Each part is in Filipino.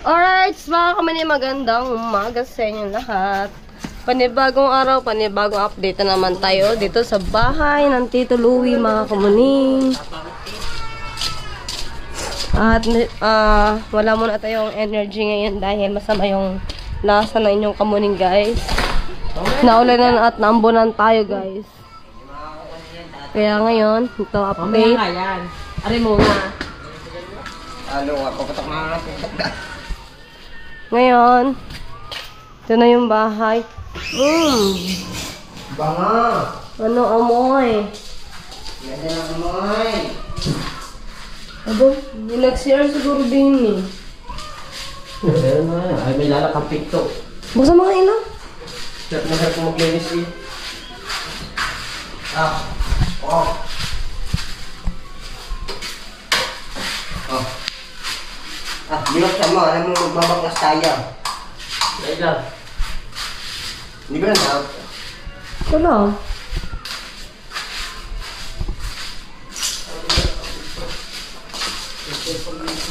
Alright, mga kamani, magandang umaga sa inyo lahat. Panibagong araw, panibagong update na naman tayo dito sa bahay ng Tito Louie, mga kamani. At wala muna tayong energy ngayon dahil masama yung lasa ng inyong kamuning, guys. Naulanan at naambunan tayo, guys. Kaya ngayon, ito update. Ari mo nga. Halo, ako patok na Ngayon, ito na yung bahay. Banga! Ano amoy? Ganda ng amoy! Abo, yung nag-CR siguro din eh. Ay, may lalak ang pikto. Buksan mga ilang. Sarap na sarap kung maglinis eh. Oh. Binuksan mo, alam mo magbabaklas tayo. Kailan? Hindi ko na out. Ito lang.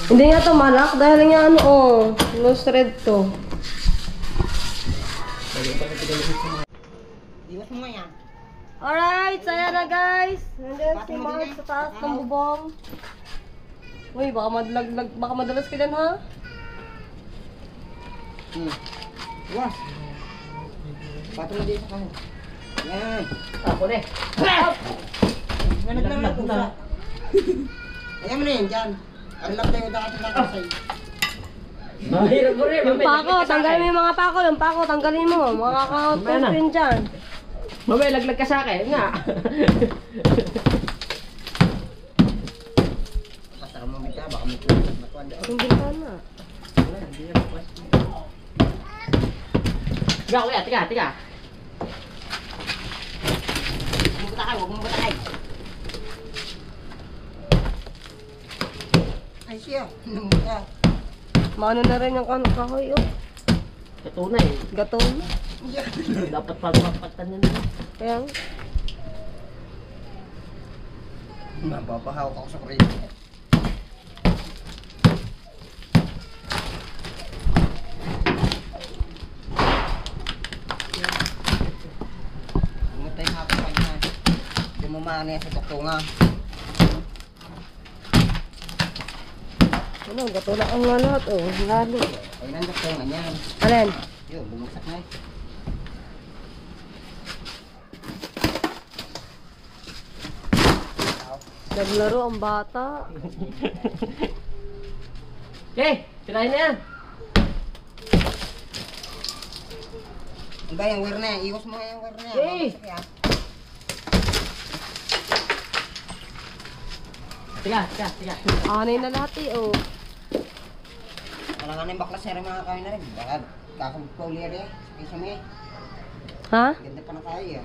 Hindi nga ito malak dahil nga ano loose thread to. Iwas mo nga yan. Alright, saya na guys. Nandiyan si Mark sa taas ng bubong. Uy, baka madlaglag, baka madalas ka dyan, ha? Iwas. Pato mo dito sa kanin. Yan. Ako na eh. Naglag na. Ayan mo na yan, dyan. Arlap tayo dapat ng kakasay. Mahirap mo rin. Yung pako, tanggalin mo yung mga pako. Yung pako, tanggalin mo. Makaka-out rin dyan. Mamaya, laglag ka sa akin. Nga. Basta ka mamita, baka may tulad. Yung bintana. Wala, hindi na bukas. Tiga, kuya. Tiga. Huwag mong batakay. Ay siya. Maano na rin yung kahoy, oh. Katunay. Gatong. Dapat pagpapatan yan. Kaya, mapapahawak ako sa kuryente. Umutay hapon pa niya. Hindi mo maanaya sa tuktunga. ano, gatula ang lahat, oh. Lalo. Ay, nang tuktunga niyan. Alin? Yun, bumagsak na eh. Naglaro ang bata. Tirahin na yan. Ang ba yung wire na yan? Iwas mo nga yung wire na yan. Bumagsak yan. Tiga. Anay na lahat, eh, oh. Kailangan yung baklas na mga kawin na rin. Baka kakapag-paulir eh. Isa mo eh. Ha? Ganda pa na tayo eh.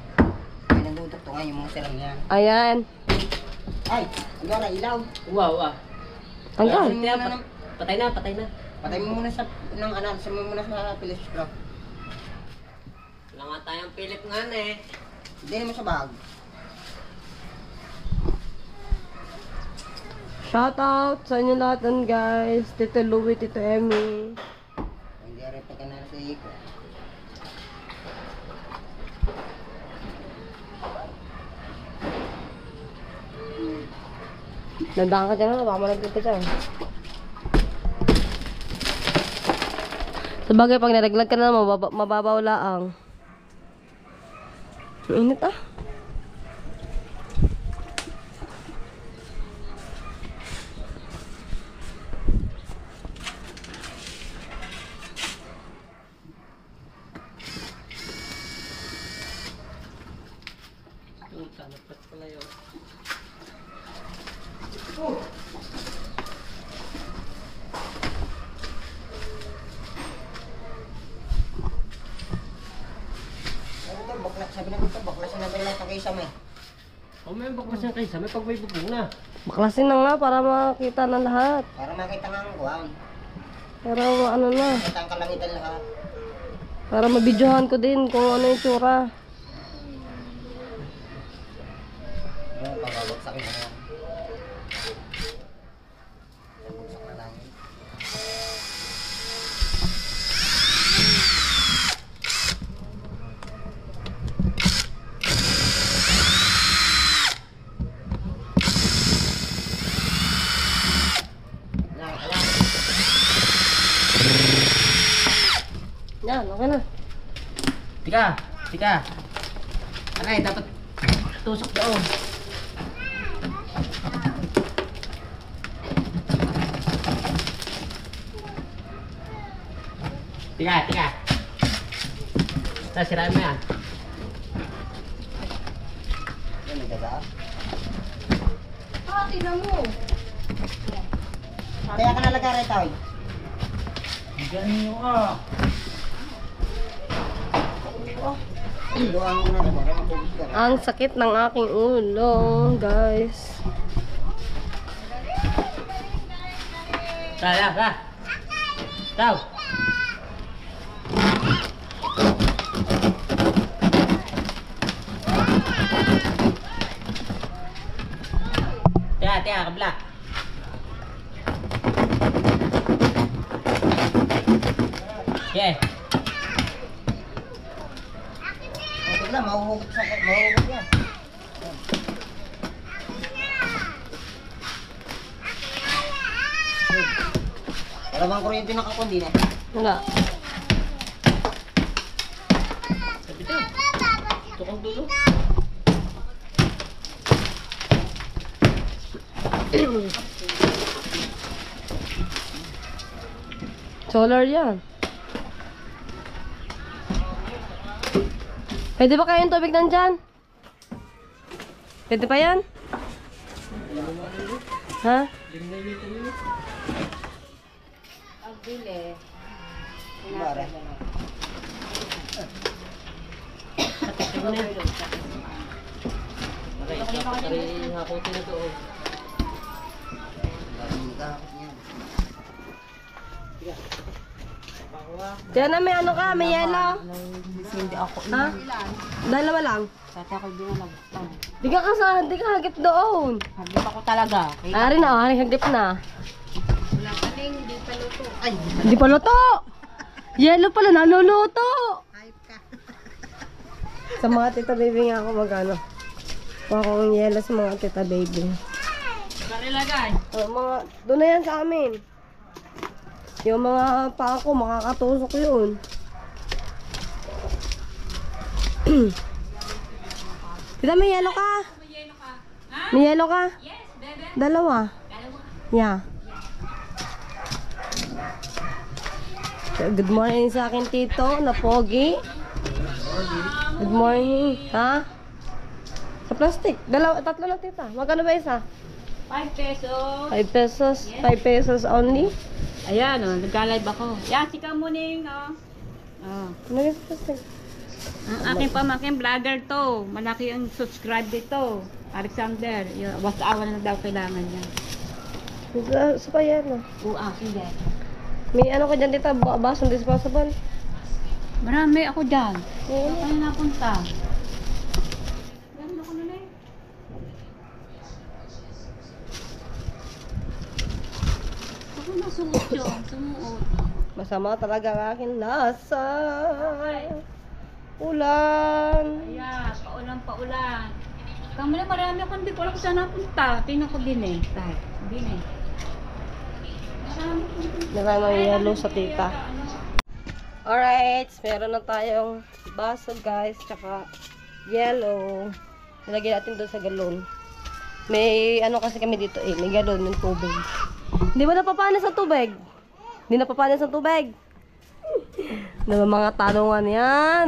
Ay, nanduduktungan yung mga silang yan. Ayan. Ay, Agora, ilaw. Wow. Tanggal. Patay na. Patay mo muna sa, mo muna sa Philips Pro. Wala nga tayong Philip nga eh. Hindi naman sa bag. Shout out sa inyo lahat nun, guys. Tito Louie, Tito Emmy. Hindi rin pagka na sa iko. Nandaan ka dyan, baka malaglag ka dyan. Sabagay, pag naraglag ka na, mababaw laang. Init ah. Puta, napat pala yun. Sabi na ito, baklasin na tayo lang pag-isa mo eh. May baklasin kayo may pag may bubong na. Baklasin na nga para makita ng lahat. Para makita nga ang kuhan. Pero ano na, Makita ang kalangitan lahat. para mabidyohan ko din kung ano yung tsura. Pagabagsakin na yan. Bugsak na lang. Yan, okay na. Tika. Aray, dapat tusok doon. Tika. Sirain mo yan. Yan, nagdada. Tingnan mo. Kaya ka nalagay tayo. Ganyan ka. Luang na naman, mapubos ka. Ang sakit ng aking ulo, guys. Tao. Tika, kabla. Yeah. Okay lang, mahuhugot yan. Wala bang kuryente nakakundi na? Wala. Sabi ito. Tukang dulo. Solar yan. Pwede ba kayong tubig nandyan? Pwede pa yan? Ha? Mara. Hakutin na to. Diyan na may ano ka, may yelo. Hindi ako. Ha? Dalawa lang. Kaya ako dinalagtan. Di ka hagip doon. Hagip ako talaga. Ari na, ari hagip na. Wala ka na hindi pa luto. Ay, Hindi pa luto. Yelo pala, naluluto. hype ka. Sa mga tita baby nga ako magano. Kuha ko ng yelo sa mga tita baby. Saan ilagay? Mga, doon na yan sa amin. Yung mga paa ko, makakatusok yun. Tita, may yelo ka? May yelo ka? Yes, bebe. Dalawa. Yeah. Good morning sa akin, tito, na pogi. Good morning. Ha? Sa plastic. Tatlo na, tita. Magkano ba isa? 5 pesos. 5 pesos. 5 pesos only. Ayan, oh, nagka-live ako. Yan, si Kamuning, oh. Oh. Ano yung plastic? Ang aking pamangkin vlogger to. Malaki ang subscribe dito. Alexander. WhatsApp na daw kailangan niya. Sa pa yan. Hindi. May ano ko dyan, tita, basong disposable. Marami ako dyan. Oo. Saan kayo napunta? Ganda ko na eh. Ako na sumuot yun. Sumuot. Masama talaga ang aking lasa. Ulan. Ayan, paulan. Kamo na marami ako, hindi ko alam kung saan napunta. Tingnan ko din eh. Tayo, din eh. Marami ko din. Naramang yellow sa tita. Alright, meron na tayong baso guys, tsaka yellow. Nilagyan natin doon sa galon. May ano kasi kami dito eh, may galon ng tubig. Hindi ba napapanis ang tubig? Hindi napapanis ang tubig. Naman mga tanungan yan.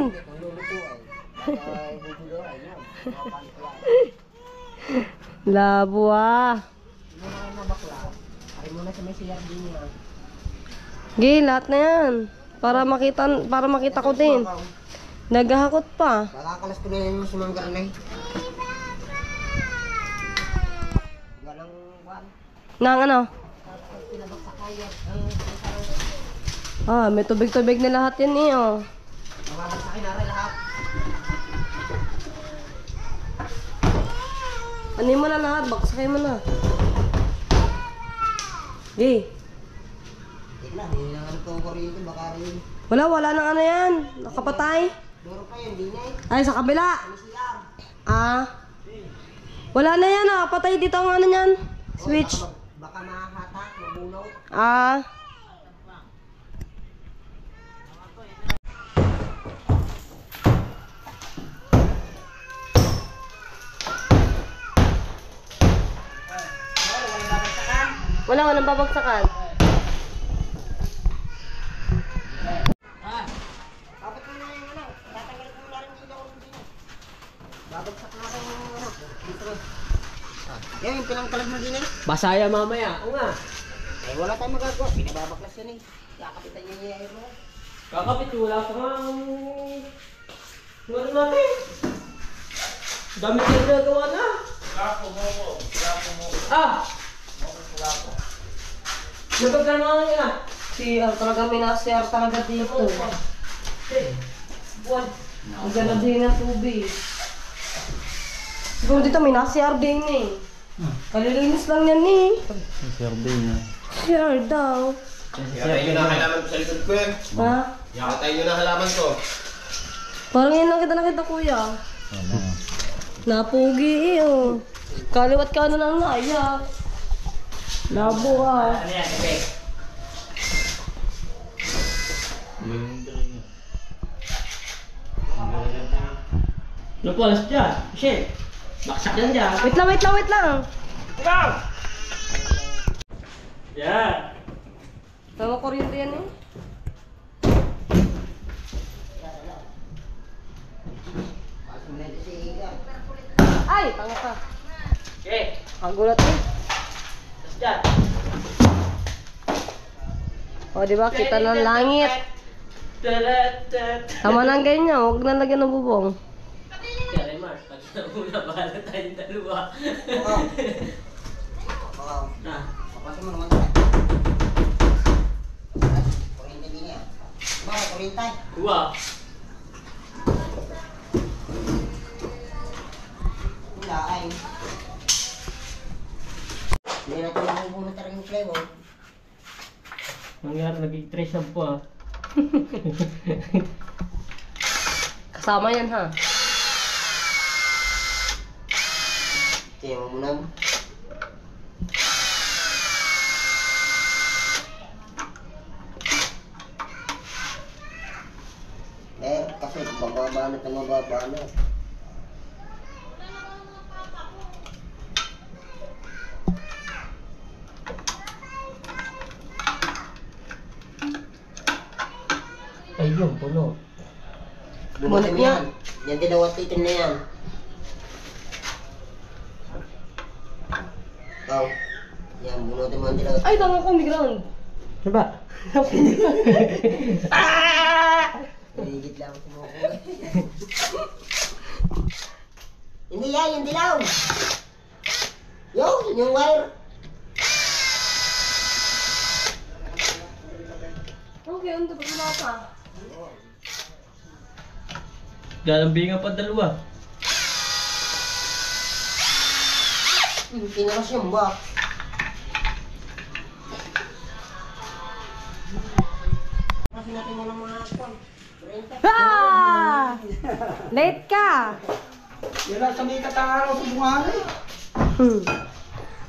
Labo ah. Gay, lahat na yan. Para makita ko din. Naghahakot pa. Nakakalas ko na yun si Mang Garnay. Walang wan. Nang ano? Ah, may tubig-tubig na lahat yan eh oh. Mababagsakin na rin lahat. Ano mo na lahat? Baksakin mo na. Gay. Tignan, hindi na ano itong kuryente, baka rin. Wala nang ano yan. Nakapatay. Duro pa yun, di na eh. Ay, sa kabila. CR. Ah. Wala na yan ah. Patay dito ang ano yan. Switch. Baka mahahatak, mabulaw. Ah. ng babagsakan. Dapat mo na yung ano, tatanggalin ko na rin yung ilaw ng dino. Babagsak na ako yung ano. Dito ko. Yan yung pinangkalag mo din eh. Basaya mamaya. Oo nga. Eh wala tayong magagawa. Pinababaklas yan eh. Kakapitan niya yung air mo. Kakapit, wala ka nga. Ano natin? Dami ka nagawa na. Lapo mo. Ah! Nagpagkalma nga nga. CR talaga, may na-CR talaga dito. Buwan. Ang ganda din ng tubig. Siguro dito may na-CR din eh. Kalilinis lang yan eh. CR daw. Yatay nyo na halaman ko sa likod ko eh. Ha? Yatay nyo na halaman ko. Parang yan lang kita nakita kuya. Napugi eh oh. Kaliwat ka na lang naiyak. Labo ah. Ano yan, okay? Napualas dyan. Shit. Baksak yan dyan. Wait lang, wait lang, wait lang. Yan. Tama kuryente yan eh. Ay! Tanga ka. Okay. Ang gulat eh. Tapos dyan. O diba, kita ng langit. Tama lang ganyan, huwag na lagyan ng bubong. Kaya Mars, pag nauna, bahala tayong dalawa. Oo. Ah. Papasin mo naman tayo. Kuryente din yan. Bakit kuryente? Uwa. Wala ay. Hindi natin mabubunot talaga yung flavor. Nangyari, nag-trace up po ah. Kasama yan ha. Kaya mo muna. Kasi mababanat na mababanat. Ayun, puno. Bunutin mo yan. Yan din ang titin na yan. Oh. Yan, bunutin mo ang dilaw. Ay, tama ko, may ground. Diba? Higit lang ako mo. Hindi yan, yung dilaw. Yun, yung wire. Okay, ano ba? Wala pa. Galambingan pa dalawa. Tinalas yung box. Kasi natin mo ng mga kwan. Ah! Late ka! Yan lang sa may katang-araw sa buhari.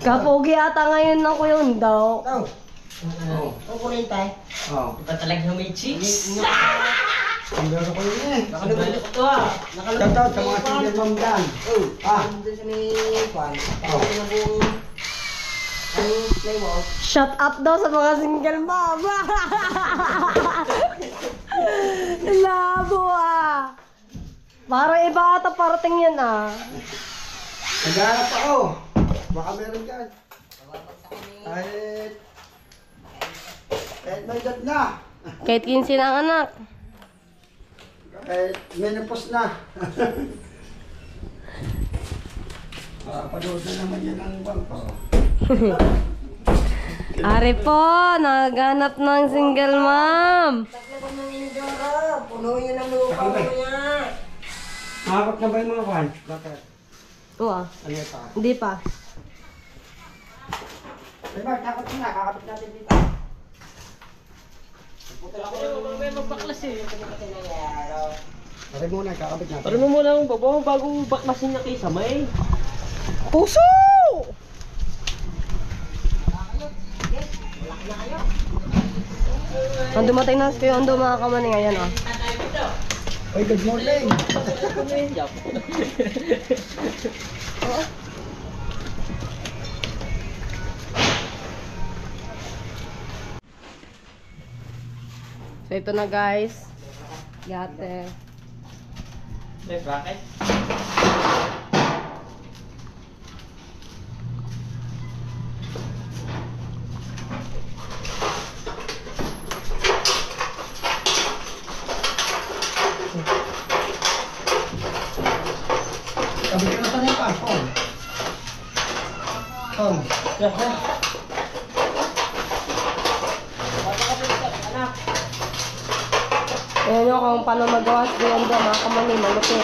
Kapogi ata ngayon ng kuyon daw. Ito. Oo. Ang kurente. Oo. Ito talaga may cheeks. Ang gano'n ko yun eh. Nakalabalik ko to ah. Shoutout sa mga single mom dyan. Doon sa may kwan. Oo. Ang flavor. Shut up daw sa mga single mom. Labo ah. Parang iba ata parating yan ah. Naghanap ako. Baka meron dyan. Kahit may edad na. Kahit 15 na ang anak. Kahit menopause na. Makapanood na naman yan ang bangko. Ari po, naghanap ng single mom. Puno yun ang lupa mo yan. Nakakot na ba yung mga kwan? Bakit? Oo ah. Ano ito? Hindi pa. Diba, takot na. Kakapit natin dito. May magbaklas eh. Bakit muna, kakapit natin. Parang mo muna ang babaw bago baklasin niya kay Samay. Puso! Ang dumatay na kayo, ang mga kamaning ngayon ah. Oy, good morning. So, ito na guys. Yate. Bakit? Sabi ko na sanay pa. Ayan nyo kung paano magawa sa ganda mga kamani, malupit.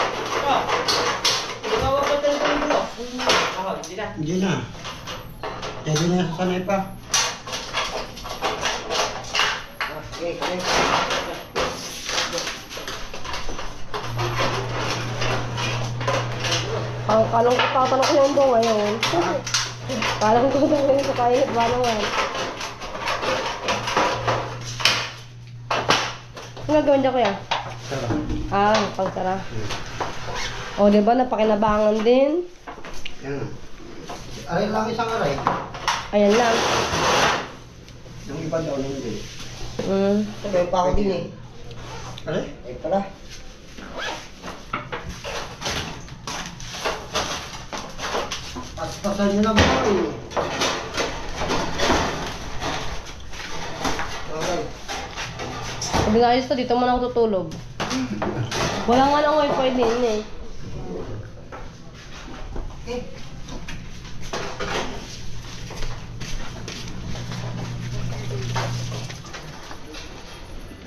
Hindi na. Hindi na sanay pa. Okay, okay. Kalang ko tatanong ko yung dong ngayon. Kalang ko dong ngayon sa kainit ba naman. Ano gagawin dyan kuya? Sarap. Pangsara. O, diba? Napakinabangan din. Yan. Aray lang isang aray. Ayan lang. Yung iba daw hindi. Sabi pa ako din eh. Aray? Ay pala. Paspasan nyo na ba eh? Okay. Sabi nga ayos to, dito muna ako tutulog. Wala nga lang wifi din eh. Okay.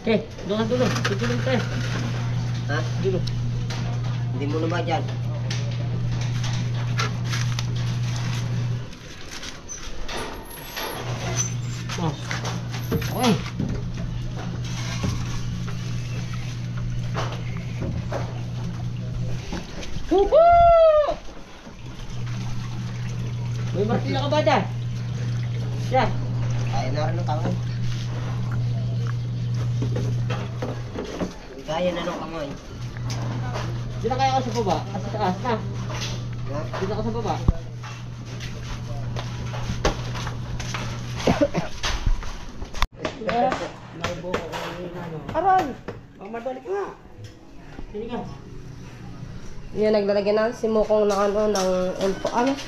Okay, doon ka tulog. Tutulog tayo. Ha? Dito. Hindi mo na ba dyan? Oh. Okay. Woohoo! May martilyo ka ba dyan? Dyan. Kaya na rin ang kamay. Kaya na ng kamay. Dito na kaya ako sa baba. At sa taas na. Dito ako sa baba. Aron! Mamadali ka nga. Sini ka. Yun, naglalagyan na si Mukong ng ano, ng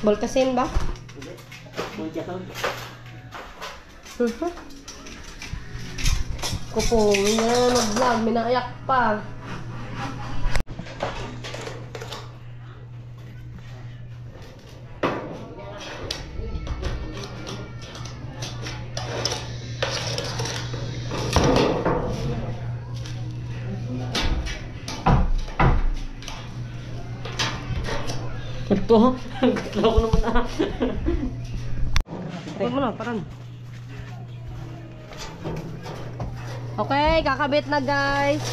Volcasin ba? Punta ka. Kupo, yun na nag-vlog, minaiyak pa. Ito? Ito ko naman ah. Huwag mo na, parang. Okay, kakabit na guys.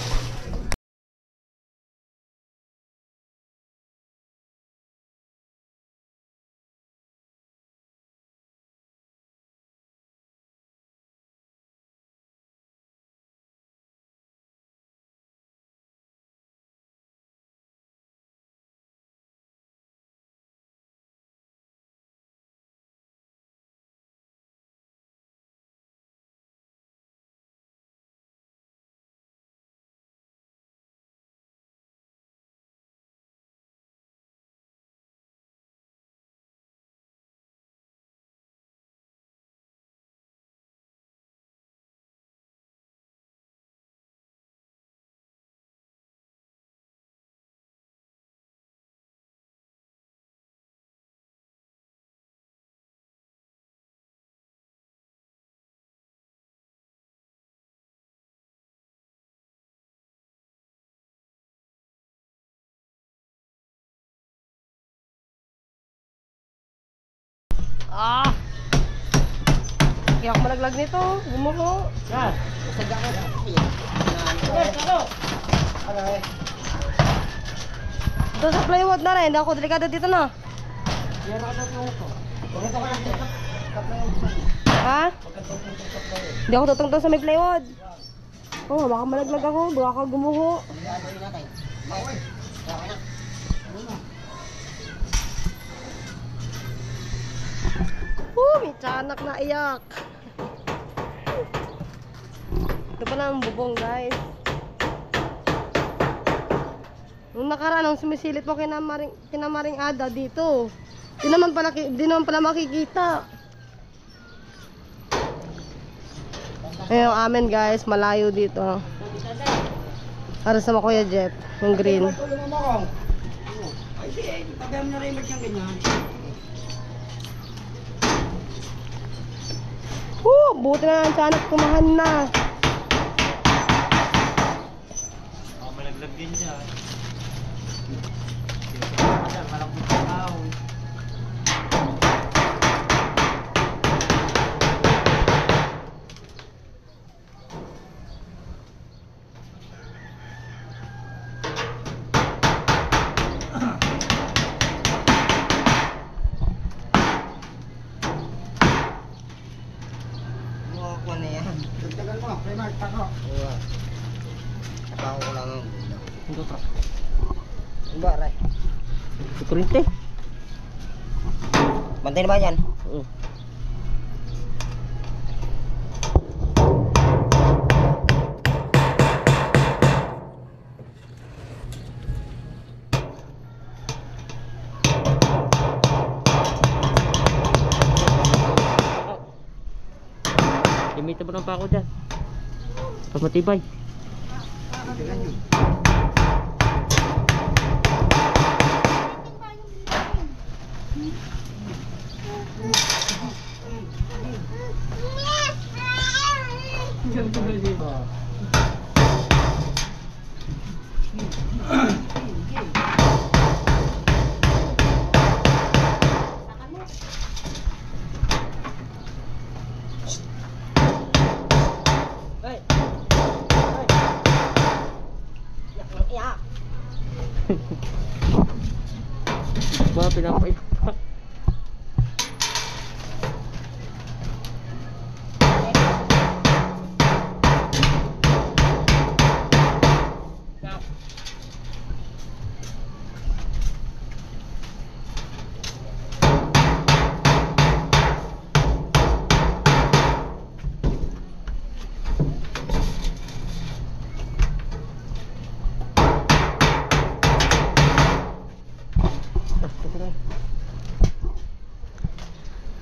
Ah! Kaya ako malaglag nito. Gumuho. Yan. Masaga ka. Yes, ano? Aray. Ito sa plywood na rin. Hindi ako delikado dito na. Yan ako na ko. Pakita ko lang sa Ha? Hindi ako tutungtong sa may plywood. Oh, baka malaglag ako. Baka ka gumuho. May tiyanak na iyak. Ito pala ang bubong, guys. Nung nakaraan, nung sumisilip mo kinamaring Ada dito. Di naman pala makikita. Ayun ang amin, guys. Malayo dito. Para sa Kuya Jeff. Yung green. Tulungan mo ako. Ay, sige. Pagdami na rin siyang ganyan. Buti na lang siya kumahan na. Malaglag din siya. Malambot sa tao. Ako na yan. Dagdagan mo. Primark, tako. Oo. Tako ko lang ang gulo. Ito pa. Ano ba, Ray? Sekurite. Bantay na ba yan? Oo. Limita mo ng pako dyan. Pag matibay. Ba, pinapay.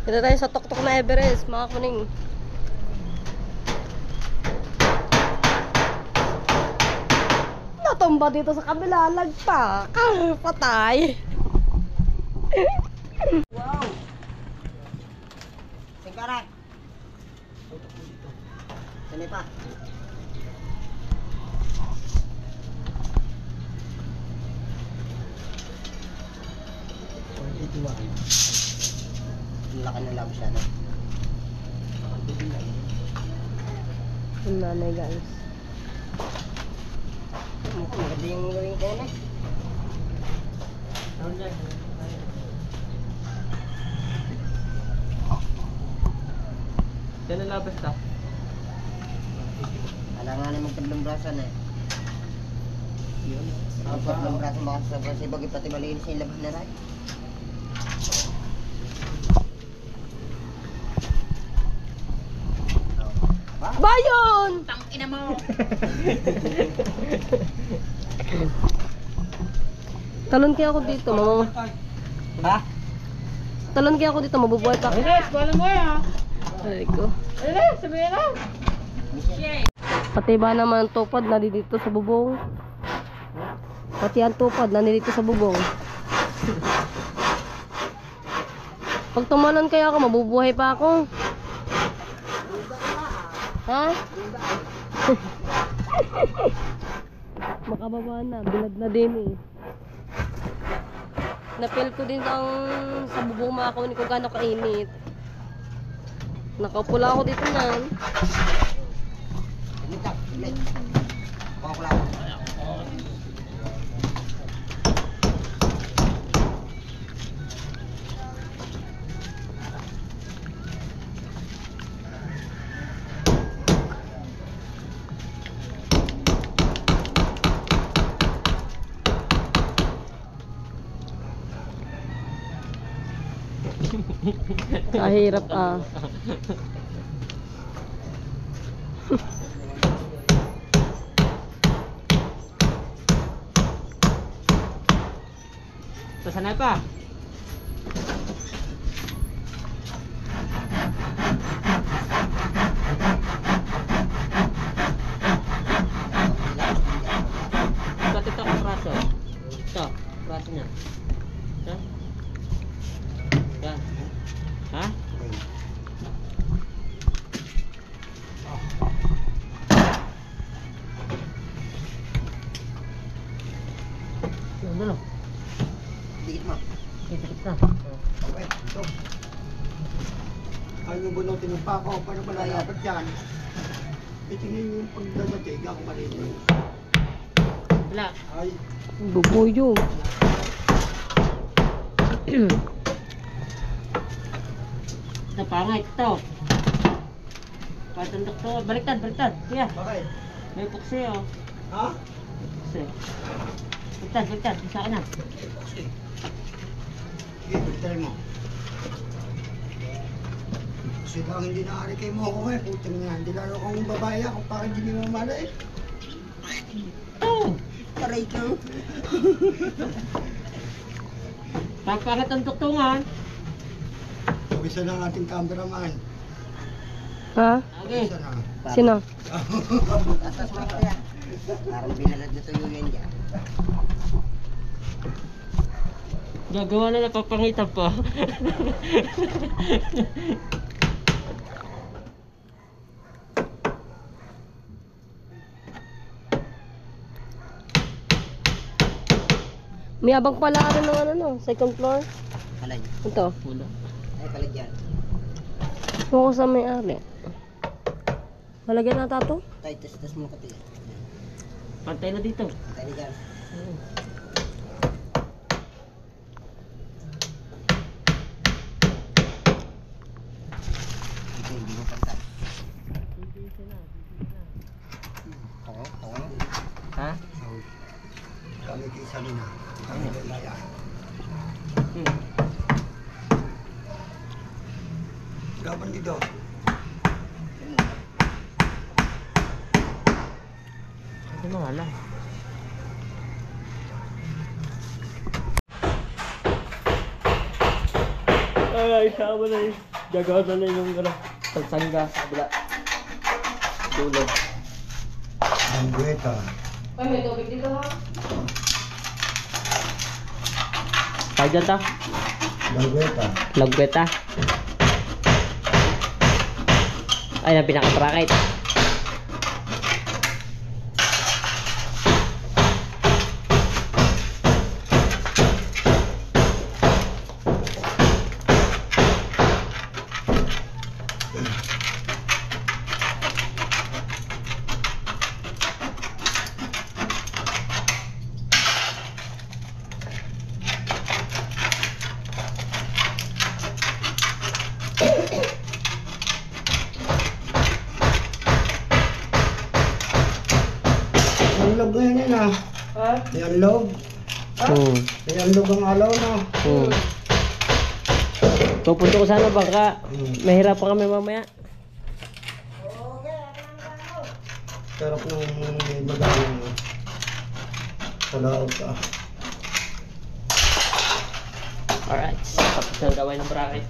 Dito tayo sa tuktok na Everest, mga kuning. Natumba dito sa kabila, lagpa. Patay. Wow! Singkaran! Sini pa. Ang laki ng labs siya, no? Yung nanay, guys. Maganda yung gawin ko na. Yan ang labas ta. Alangan naman tatlong braso na eh. Ang tatlong braso makasabra sa bagay pati malinis yung laban na rin. Bayon! Tangina mo. Talon kaya ako dito, mama. Ha? Talon kaya ako dito, mabubuhay pa. Ines, wala mo ya. Ay ko. Ines, sabihin na. Pati ba naman ang tupad na dito sa bubong? Pati ang tupad na dito sa bubong. Pag tumalon kaya ako, mabubuhay pa ako. Ha? Makababa na, bilad na din eh. Napil ko din ang sa bubong mga kunin ko gano'ng kainit. Nakapula ako dito na. Limita, limit. Pakakula ko. Kahirap ah. Sanay pa. Ito ang praso. Ito, praso niya. Ito. Yan. Ha? Ano lang? Dikit mo. Dikit na. Okay, ito. Ay, yung bunutin ng pako, paano ba nalapat yan? Itingin yung pagdadatig ako marino. Wala. Ay, Bubuyo. Ito, pangit ito. Patundok to. Baliktad, baliktad. Kuya, bakit? may puksi oh. Ha? Puksi. Baliktad, baliktad. Isa ka na. Okay. Sige, baliktad mo. Kasi lang hindi naari kay mo ako eh. Putang nga, hindi lalo akong babae kung bakit hindi mo mamala eh. Oh! Aray ka. Pagpangit ang tuktungan. Isa na ang ating cameraman. Ha? Okay. Isa na. Sino? Atas mo ka yan. Parang binalad na tuyo yan dyan. Gagawa na napapangitan pa. May abang pala rin ng ano, second floor. Alay. Ito. Wala. Ay, pala dyan. Huwag ko sa may-ari. Malagyan na tato? Tay, tas mo ka tiyan. Pantay na dito. Tay na dyan. Hindi mo pantay. Oo. Ha? Kami kisa na. Kami lalaya. Gaban dito. Ito na wala. Ay, sama na yun. Gagawa na yung pagsangga sa kabila. Dulo. Ang buweta. Ay, may tubig dito ha? Tayo dyan ta? Ang buweta. Lagbeta. Ay, ang pinaka-bracket. Ang log na yan ah. Ha? Yan log. Yan log ang alaw na. Pupunta ko sana baka mahirapan kami mamaya. Sarap ng magaling mo. Sa laog ka. Alright, tapos na gawin ng bracket.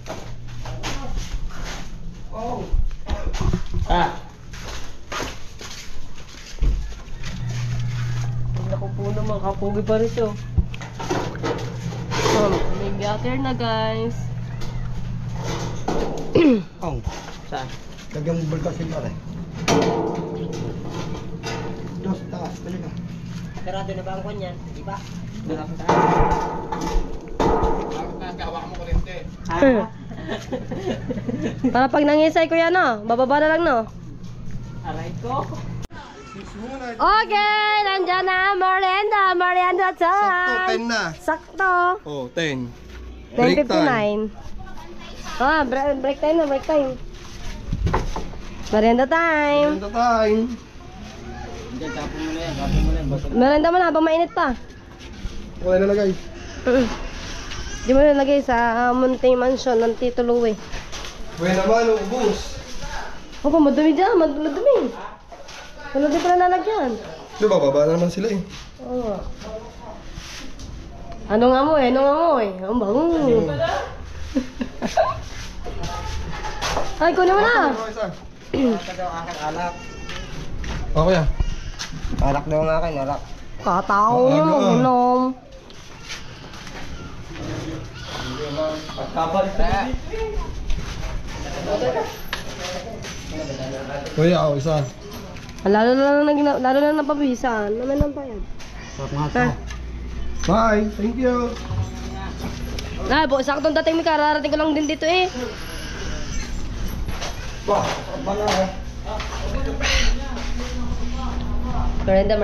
Ah! Naku po naman, kapugi pa rito. May gutter na guys. Ong. Saan? Lagyan mo bulka sila rin. Dos, taas. Balik ka. Sarado na ba ang kanya? Di ba? Hawak mo kurente. Para pag nangisay ko yan no, bababa na lang no. Aray ko. Okay, nandyan na merienda time. na. Sakto. Oh, 10. 9:59. Ah, break time na, break time. Merienda time. Ito time. Diyan, tapon mo na yan. Tapon mo na yan. Basta Merienda mo na habang mainit pa. Wala na lagay. Di mo nalagay sa Munting Mansion ng Tito Louie. Buhay naman, ubus. Opo, madumi dyan, madumi. Wala di pala nalagyan. Di ba, baba na naman sila eh. Oo. Anong amoy? Anong amoy? Ang bango. Ay, kunin mo na. Ito daw akin, alak. O kuya. Alak daw ang akin, alak. Katao mo, inom. Kuya, ako isa. Lalo na napabisan. Naman lang pa yan. Ha? Bye. Thank you. Ay, po, saktong dating may kararating ko lang din dito eh. Merinda.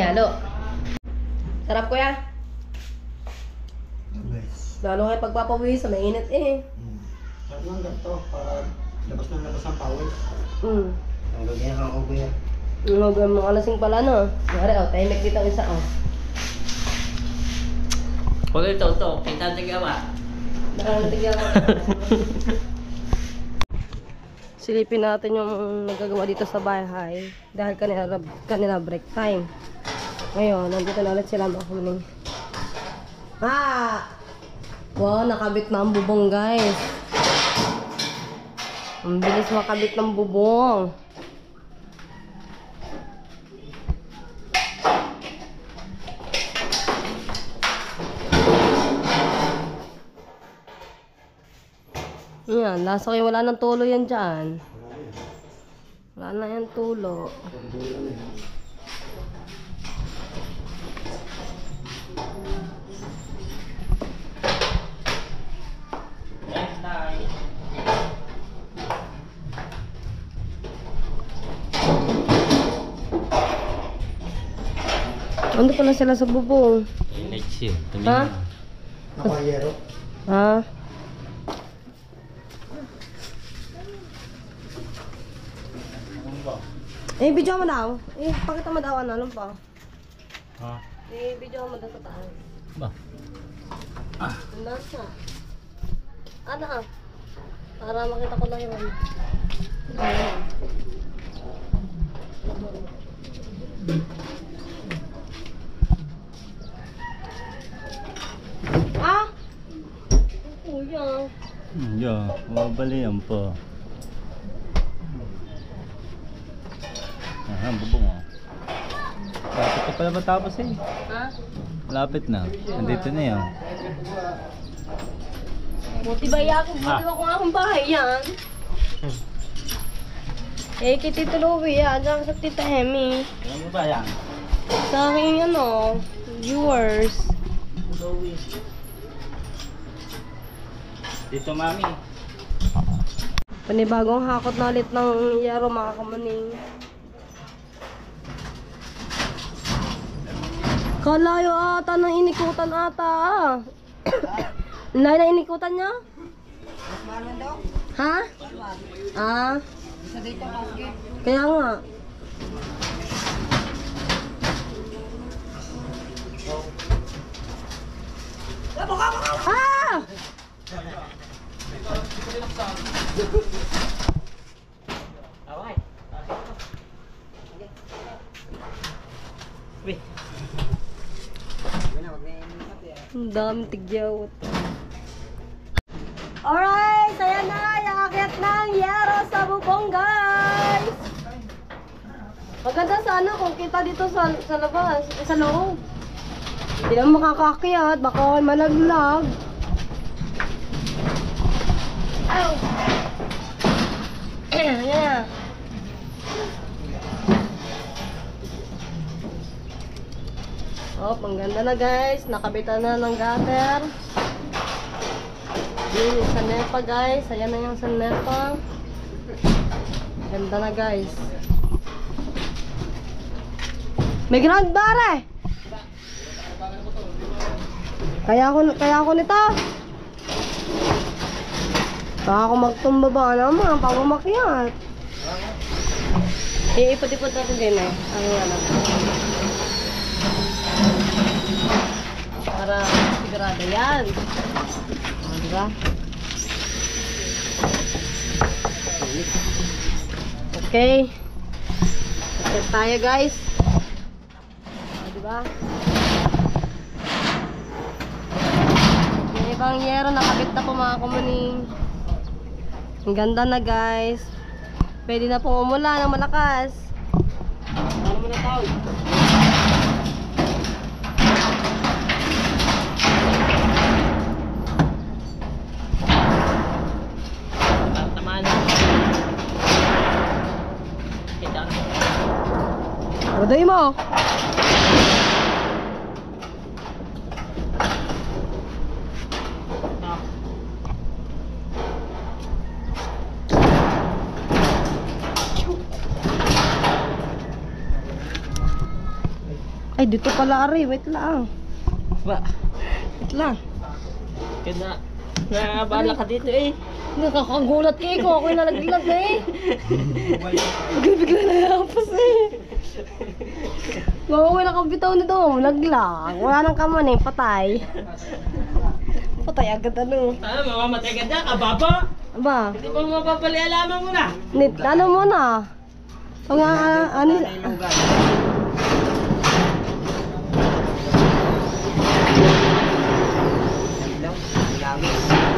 Halo. Sarap ko yan. Lalo kayo pagpapawis sa mainit eh. Sarap ng ganito, para labas ang pawis. Ang gagawin kang ubo yan. Huwag mo alasing pala no. Mare, tahimik dito ang isa oh. Huwag ito, kita sa gawa. Nakatigyan ko. Silipin natin yung nagagawa dito sa bahay dahil kanina break time. Ngayon, nandito na ulit sila mga kumuning. Wow, nakabit na ang bubong guys. Ang bilis makabit ng bubong. Yan, lasa kayo wala nang tulo yan dyan. Wala na yan tulo. Ano pala sila sa bubong? Ha? Nakayero. Ha? Video mo daw. Pakita mo daw ano pa. Ha? Video mo daw sa taas. Ba? Nasa? Ano ah? Para makita ko lang yun. Kuya. Mabalian pa. Bubong oh. Lapit ka pala matapos eh. Ha? Lapit na. Nandito na yan. Buti ba kung akong bahay yan? Kay Tito Louie yan. Diyan sa Tita Hemi. Alam mo ba yan? Sa aking viewers. Dito mami. Panibagong hakot na ulit ng yero mga kamaning. Kalayo ata ng inikutan ata. Lain na inikutan niya? Ha? Kaya nga. Ang dami tigyawat. Alright, ayan na, yakakit ng yero sa bubong guys. Maganda sana kung kita dito sa labas, sa loob. Hindi naman makakakyat, baka malaglag. Ayan na. Oh, ang ganda na guys. Nakabitan na ng gutter. Yun yung sa nepa guys. Ayan na yung sa nepa. Ganda na guys. May ground bar eh. Kaya ako nito. Baka ako magtumba ba naman pag umakyat. Iipot-ipot natin din eh. Ang ano. Para sigurado yan. Diba? Okay. Set tayo guys. Diba? Yung ibang yero nakabit na po mga kumuning. Ang ganda na guys. Pwede na pong umulan ng malakas. Ano mo na tao? Tamaan. Kita na. Rodoy mo. Ay, dito pala ari. Wait lang. Ba? Wait lang. Kaya nakabala ka dito eh. Nakakagulat kayo ko. Ako'y nalaglag na eh. Bigla na yapos eh. Ako'y nakabitaw nito. Laglag. Wala nang kaman eh. Patay. Patay agad ano. Ano, mamamatay ka dyan? Kababa? Aba. Hindi mo mapapali alaman mo na. Nit, ano mo na? Pag ano?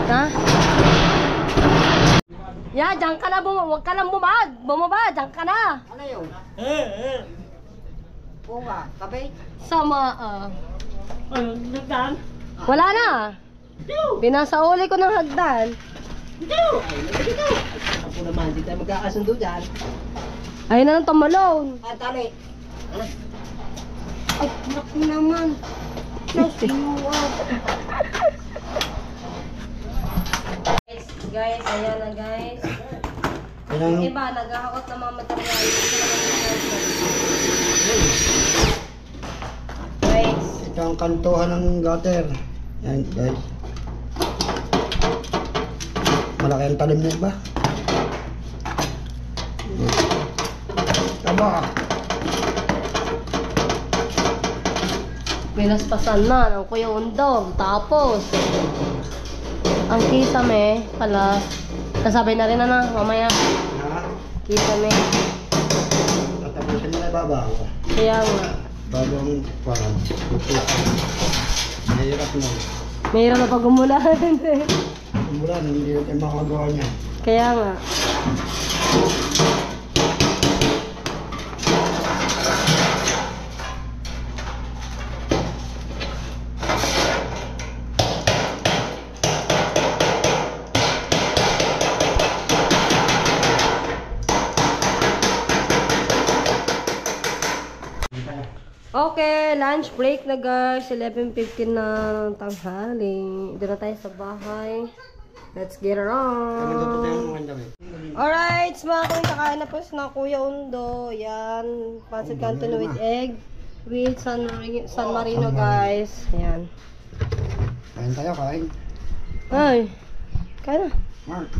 Ha? Ya, diyan ka na. Huwag ka nang bumaba. Bumaba, diyan ka na. Ano yun? Bunga, kape? Sama, Ano, nagdaan? wala na. Pinasauli ko ng hagdan. Ako naman, di tayo magkakasundo dyan. Ayun na ng tumalon. Ah, tali. Ay, naku naman. Guys, ayan na guys. Ilang, Iba, naghahakot ng mga material. Guys, ito ang kantuhan ng gutter. Yan, guys. Malaki ang talim na iba. Tama. pinaspasan na ng Kuya Undog. Tapos, ang kisame pala, kasabay na rin na mamaya. Ha? Kisame. Tatapusin nila babaw. Kaya nga, Bago ang parang mahirap na. mayroon na pag umulan. Umulan, hindi natin makagawa niya. Kaya nga. Okay, lunch break na guys. 11:15 na ng tanghali. Doon na tayo sa bahay. Let's get around. Alright, mga kuya, kakain na po na Kuya Undo. Yan, pancit canton with egg. With San Marino guys. Yan. Kain tayo, kain. Ay, kain na. Mark.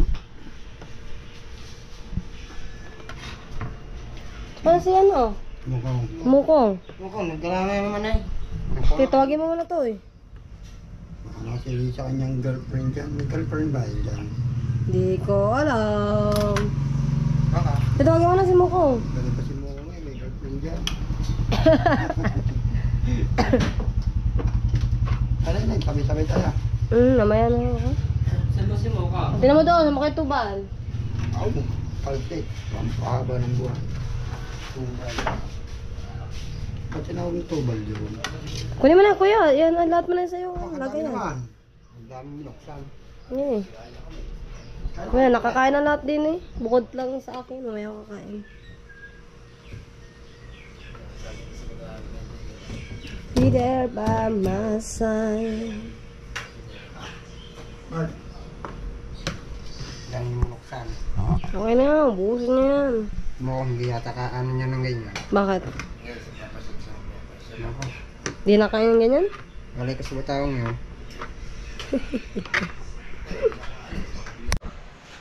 Ano si ano? Mukhang. Mukong. Mukhang, nagkalamay naman eh. Titawagin mo muna to eh. Nakasili sa kanyang girlfriend dyan. May girlfriend ba yun dyan? Di ko alam. Baka. Titawagin mo na si Mukong. Ganun pa si Mukhang eh, may girlfriend dyan. Ano yun, sabay-sabay tayo. Namaya na ako. Saan ba si Mocha? Tinan mo doon, sa mga tubal. Ako mo, palpit. Pampahaba ng buwan. Tubal. Ba't tinawag ng tubal yun? Kunin mo na kuya, yan ang lahat mo na sa'yo. Ang Lagay dami yan. naman. Ang dami minuksan. Yan eh. Kuya, nakakain na lahat din eh. Bukod lang sa akin, mamaya ako kakain. Be there by my side. Mark. Dami minuksan. Okay na yan, buhusin niya yan. Mukhang hindi yata kaano niya ng ganyan. Bakit? Ako. Di na kain ng ganyan? Walay kasi ba taong yun?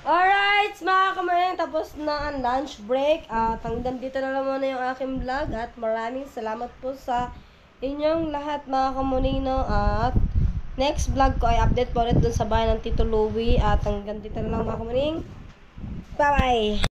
Alright, mga kamayan, tapos na ang lunch break. At hanggang dito na lang muna yung aking vlog. At maraming salamat po sa inyong lahat, mga kamunino. At next vlog ko ay update po ulit dun sa bahay ng Tito Louie. At hanggang dito na lang, mga kamuning. Bye-bye!